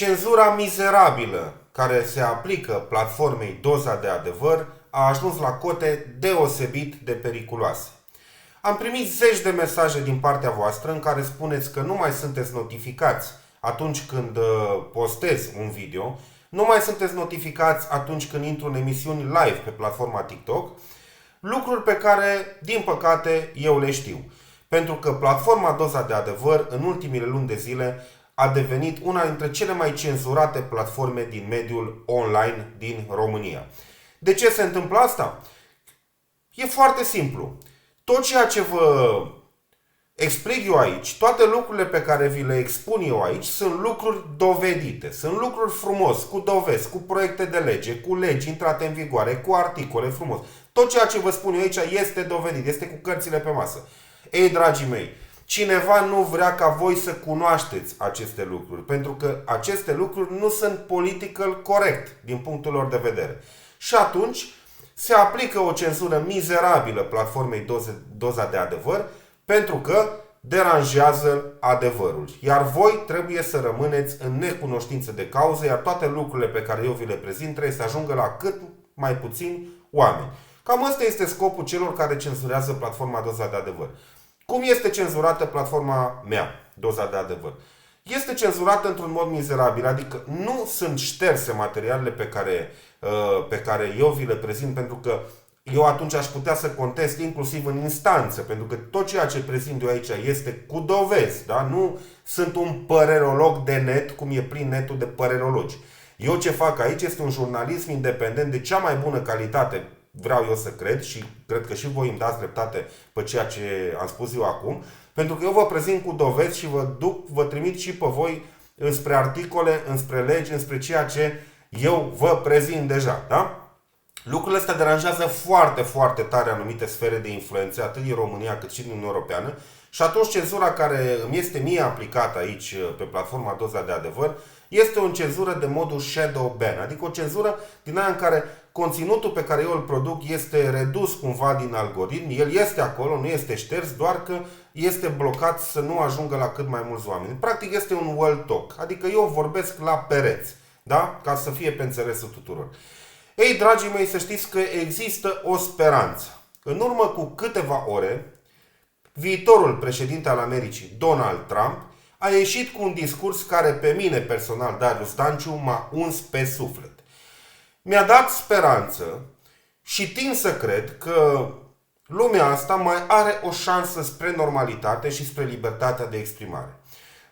Cenzura mizerabilă care se aplică platformei Doza de Adevăr a ajuns la cote deosebit de periculoase. Am primit zeci de mesaje din partea voastră în care spuneți că nu mai sunteți notificați atunci când postez un video, nu mai sunteți notificați atunci când intru în emisiuni live pe platforma TikTok, lucruri pe care, din păcate, eu le știu. Pentru că platforma Doza de Adevăr, în ultimile luni de zile, a devenit una dintre cele mai cenzurate platforme din mediul online din România. De ce se întâmplă asta? E foarte simplu. Tot ceea ce vă explic eu aici, toate lucrurile pe care vi le expun eu aici, sunt lucruri dovedite. Sunt lucruri frumos, cu dovezi, cu proiecte de lege, cu legi intrate în vigoare, cu articole frumos. Tot ceea ce vă spun eu aici este dovedit, este cu cărțile pe masă. Ei, dragii mei, cineva nu vrea ca voi să cunoașteți aceste lucruri, pentru că aceste lucruri nu sunt political corect din punctul lor de vedere. Și atunci se aplică o cenzură mizerabilă platformei Doza de Adevăr, pentru că deranjează adevărul. Iar voi trebuie să rămâneți în necunoștință de cauză, iar toate lucrurile pe care eu vi le prezint trebuie să ajungă la cât mai puțini oameni. Cam ăsta este scopul celor care cenzurează platforma Doza de Adevăr. Cum este cenzurată platforma mea, Doza de Adevăr? Este cenzurată într-un mod mizerabil, adică nu sunt șterse materialele pe care eu vi le prezint, pentru că eu atunci aș putea să contest inclusiv în instanță, pentru că tot ceea ce prezint eu aici este cu dovezi, da? Nu sunt un părerolog de net, cum e plin netul de părerologi. Eu ce fac aici este un jurnalism independent de cea mai bună calitate, vreau eu să cred, și cred că și voi îmi dați dreptate pe ceea ce am spus eu acum, pentru că eu vă prezint cu dovezi și vă trimit și pe voi înspre articole, înspre legi, înspre ceea ce eu vă prezint deja, da? Lucrurile astea deranjează foarte, foarte tare anumite sfere de influență, atât din România cât și din Uniunea Europeană, și atunci cenzura care îmi este mie aplicată aici pe platforma Doza de Adevăr este o cenzură de modul shadow ban, adică o cenzură din aia în care conținutul pe care eu îl produc este redus cumva din algoritm, el este acolo, nu este șters, doar că este blocat să nu ajungă la cât mai mulți oameni. Practic este un wall talk, adică eu vorbesc la pereți, da? Ca să fie pe înțelesul tuturor. Ei, dragii mei, să știți că există o speranță. În urmă cu câteva ore, viitorul președinte al Americii, Donald Trump, a ieșit cu un discurs care pe mine personal, Darius Danciu, m-a uns pe suflet. Mi-a dat speranță și tind să cred că lumea asta mai are o șansă spre normalitate și spre libertatea de exprimare.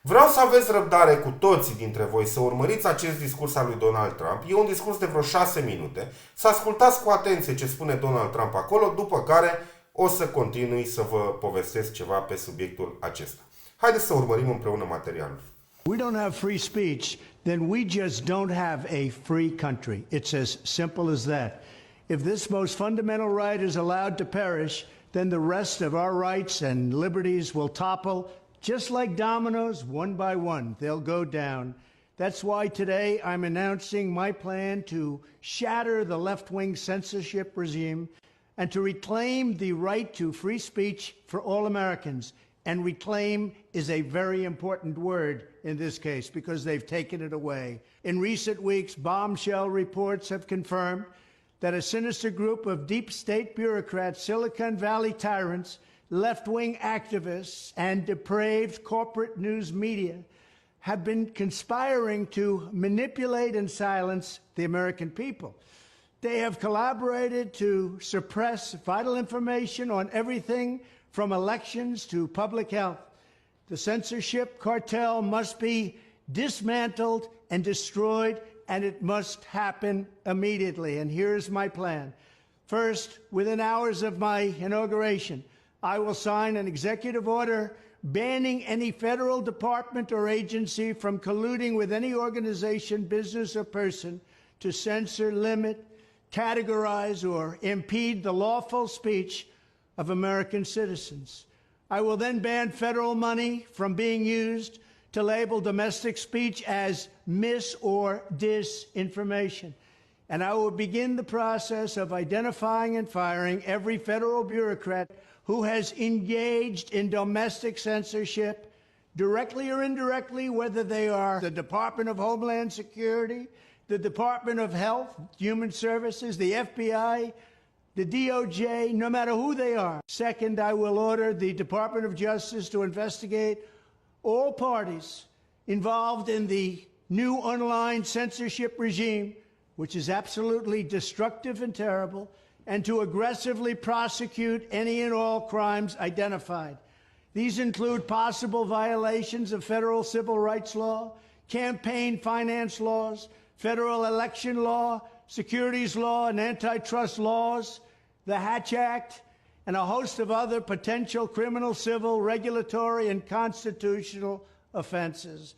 Vreau să aveți răbdare cu toții dintre voi să urmăriți acest discurs al lui Donald Trump. E un discurs de vreo 6 minute. Să ascultați cu atenție ce spune Donald Trump acolo, după care o să continui să vă povestesc ceva pe subiectul acesta. Haideți să urmărim împreună materialul. We don't have free speech, then we just don't have a free country. It's as simple as that. If this most fundamental right is allowed to perish, then the rest of our rights and liberties will topple. Just like dominoes, one by one, they'll go down. That's why today I'm announcing my plan to shatter the left-wing censorship regime and to reclaim the right to free speech for all Americans. And reclaim is a very important word in this case because they've taken it away. In recent weeks, bombshell reports have confirmed that a sinister group of deep state bureaucrats, Silicon Valley tyrants, left-wing activists, and depraved corporate news media have been conspiring to manipulate and silence the American people. They have collaborated to suppress vital information on everything from elections to public health. The censorship cartel must be dismantled and destroyed, and it must happen immediately. And here's my plan. First, within hours of my inauguration, I will sign an executive order banning any federal department or agency from colluding with any organization, business, or person to censor, limit, categorize, or impede the lawful speech of American citizens. I will then ban federal money from being used to label domestic speech as mis- or disinformation. And I will begin the process of identifying and firing every federal bureaucrat who has engaged in domestic censorship, directly or indirectly, whether they are the Department of Homeland Security, the Department of Health, Human Services, the FBI, the DOJ, no matter who they are. Second, I will order the Department of Justice to investigate all parties involved in the new online censorship regime, which is absolutely destructive and terrible, and to aggressively prosecute any and all crimes identified. These include possible violations of federal civil rights law, campaign finance laws, federal election law, securities law, and antitrust laws, the Hatch Act, and a host of other potential criminal, civil, regulatory, and constitutional offenses.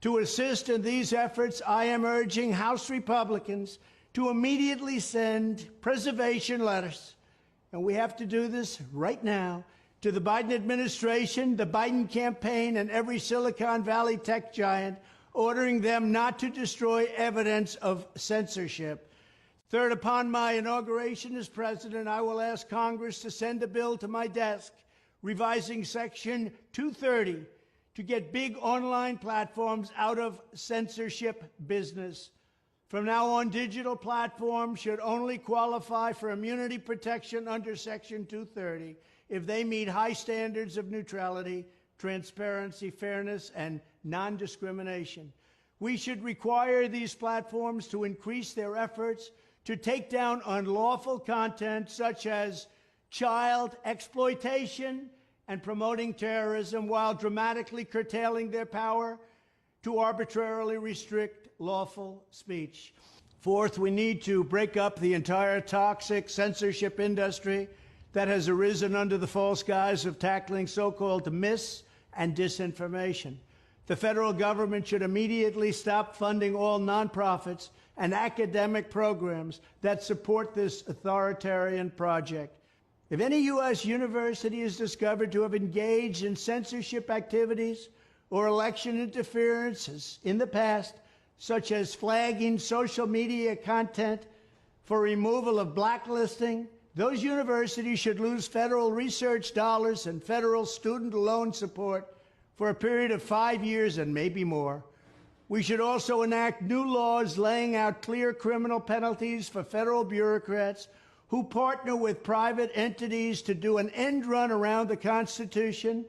To assist in these efforts, I am urging House Republicans to immediately send preservation letters, and we have to do this right now, to the Biden administration, the Biden campaign, and every Silicon Valley tech giant, ordering them not to destroy evidence of censorship. Third, upon my inauguration as president, I will ask Congress to send a bill to my desk revising Section 230 to get big online platforms out of censorship business. From now on, digital platforms should only qualify for immunity protection under Section 230 if they meet high standards of neutrality, transparency, fairness, and non-discrimination. We should require these platforms to increase their efforts to take down unlawful content such as child exploitation and promoting terrorism, while dramatically curtailing their power to arbitrarily restrict lawful speech. Fourth, we need to break up the entire toxic censorship industry that has arisen under the false guise of tackling so-called mis- and disinformation. The federal government should immediately stop funding all nonprofits and academic programs that support this authoritarian project. If any U.S. university is discovered to have engaged in censorship activities or election interferences in the past, such as flagging social media content for removal of blacklisting, those universities should lose federal research dollars and federal student loan support for a period of 5 years and maybe more. We should also enact new laws laying out clear criminal penalties for federal bureaucrats who partner with private entities to do an end run around the Constitution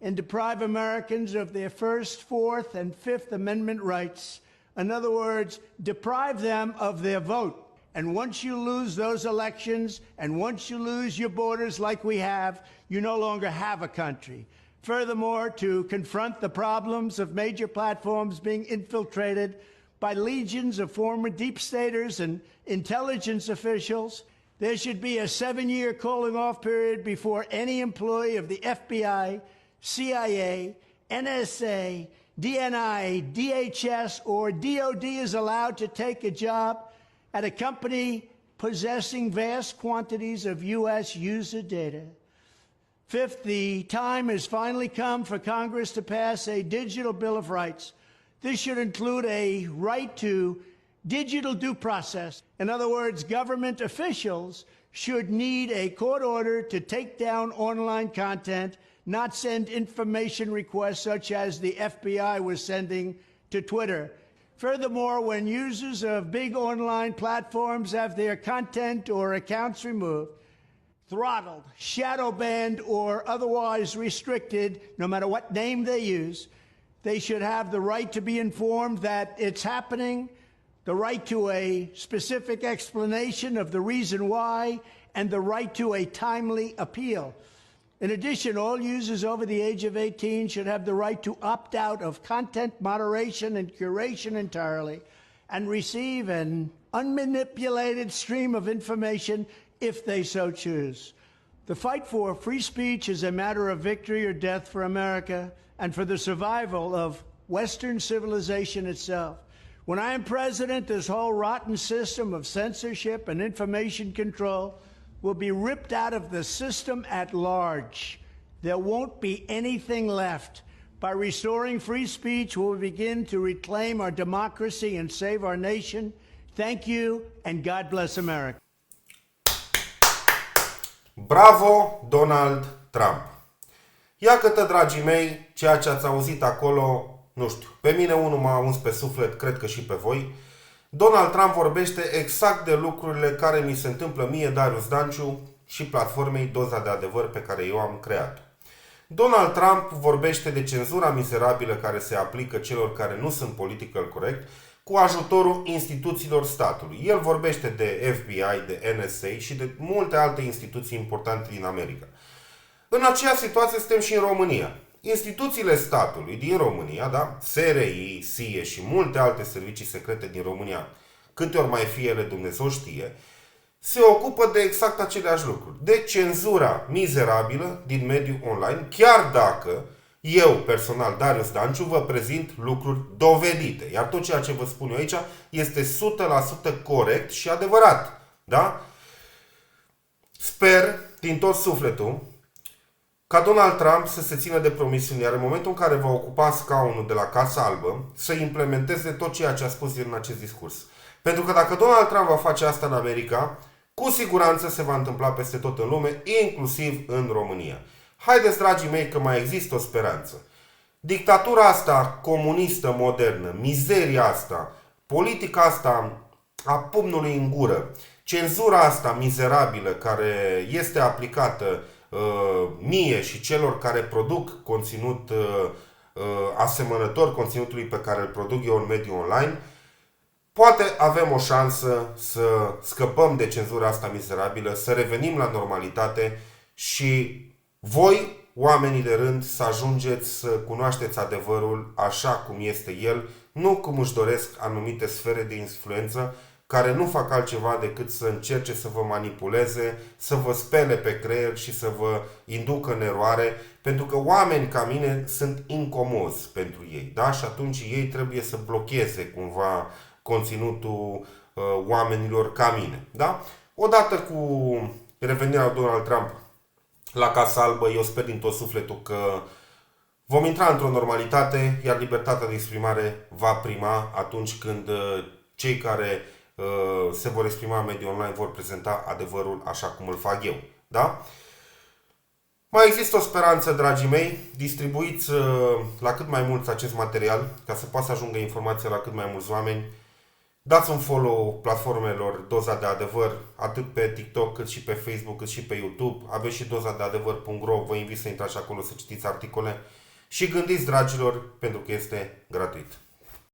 and deprive Americans of their First, Fourth, and Fifth Amendment rights. In other words, deprive them of their vote. And once you lose those elections, and once you lose your borders like we have, you no longer have a country. Furthermore, to confront the problems of major platforms being infiltrated by legions of former deep staters and intelligence officials, there should be a 7-year calling-off period before any employee of the FBI, CIA, NSA, DNI, DHS, or DOD is allowed to take a job at a company possessing vast quantities of U.S. user data. Fifth, the time has finally come for Congress to pass a digital Bill of Rights. This should include a right to digital due process. In other words, government officials should need a court order to take down online content, not send information requests such as the FBI was sending to Twitter. Furthermore, when users of big online platforms have their content or accounts removed, throttled, shadow banned, or otherwise restricted, no matter what name they use, they should have the right to be informed that it's happening, the right to a specific explanation of the reason why, and the right to a timely appeal. In addition, all users over the age of 18 should have the right to opt out of content moderation and curation entirely and receive an unmanipulated stream of information if they so choose. The fight for free speech is a matter of victory or death for America and for the survival of Western civilization itself. When I am president, this whole rotten system of censorship and information control will be ripped out of the system at large. There won't be anything left. By restoring free speech, we'll begin to reclaim our democracy and save our nation. Thank you, and God bless America. Bravo, Donald Trump! Iată, dragii mei, ceea ce ați auzit acolo, nu știu, pe mine unul m-a uns pe suflet, cred că și pe voi. Donald Trump vorbește exact de lucrurile care mi se întâmplă mie, Darius Danciu, și platformei Doza de Adevăr pe care eu am creat-o. Donald Trump vorbește de cenzura mizerabilă care se aplică celor care nu sunt political correct cu ajutorul instituțiilor statului. El vorbește de FBI, de NSA și de multe alte instituții importante din America. În aceeași situație suntem și în România. Instituțiile statului din România, da? SRI, SIE și multe alte servicii secrete din România, câte ori mai fie ele, Dumnezeu știe, se ocupă de exact aceleași lucruri. De cenzura mizerabilă din mediul online, chiar dacă eu, personal, Darius Danciu, vă prezint lucruri dovedite. Iar tot ceea ce vă spun eu aici este 100% corect și adevărat. Da? Sper din tot sufletul ca Donald Trump să se țină de promisiuni, iar în momentul în care va ocupa scaunul de la Casa Albă, să implementeze tot ceea ce a spus el în acest discurs. Pentru că dacă Donald Trump va face asta în America, cu siguranță se va întâmpla peste tot în lume, inclusiv în România. Haideți, dragii mei, că mai există o speranță. Dictatura asta comunistă modernă, mizeria asta, politica asta a pumnului în gură, cenzura asta mizerabilă care este aplicată mie și celor care produc conținut asemănător conținutului pe care îl produc eu în mediul online, poate avem o șansă să scăpăm de cenzura asta mizerabilă, să revenim la normalitate și voi, oamenii de rând, să ajungeți să cunoașteți adevărul așa cum este el, nu cum își doresc anumite sfere de influență care nu fac altceva decât să încerce să vă manipuleze, să vă spele pe creier și să vă inducă în eroare, pentru că oameni ca mine sunt incomozi pentru ei, da? Și atunci ei trebuie să blocheze cumva conținutul oamenilor ca mine, da? Odată cu revenirea lui Donald Trump la Casa Albă, eu sper din tot sufletul că vom intra într-o normalitate, iar libertatea de exprimare va prima atunci când cei care se vor exprima în mediul online vor prezenta adevărul așa cum îl fac eu. Da? Mai există o speranță, dragii mei, distribuiți la cât mai mulți acest material, ca să poată să ajungă informația la cât mai mulți oameni. Dați un follow platformelor Doza de Adevăr, atât pe TikTok, cât și pe Facebook, cât și pe YouTube. Aveți și dozadeadevar.ro, vă invit să intrați acolo să citiți articole. Și gândiți, dragilor, pentru că este gratuit.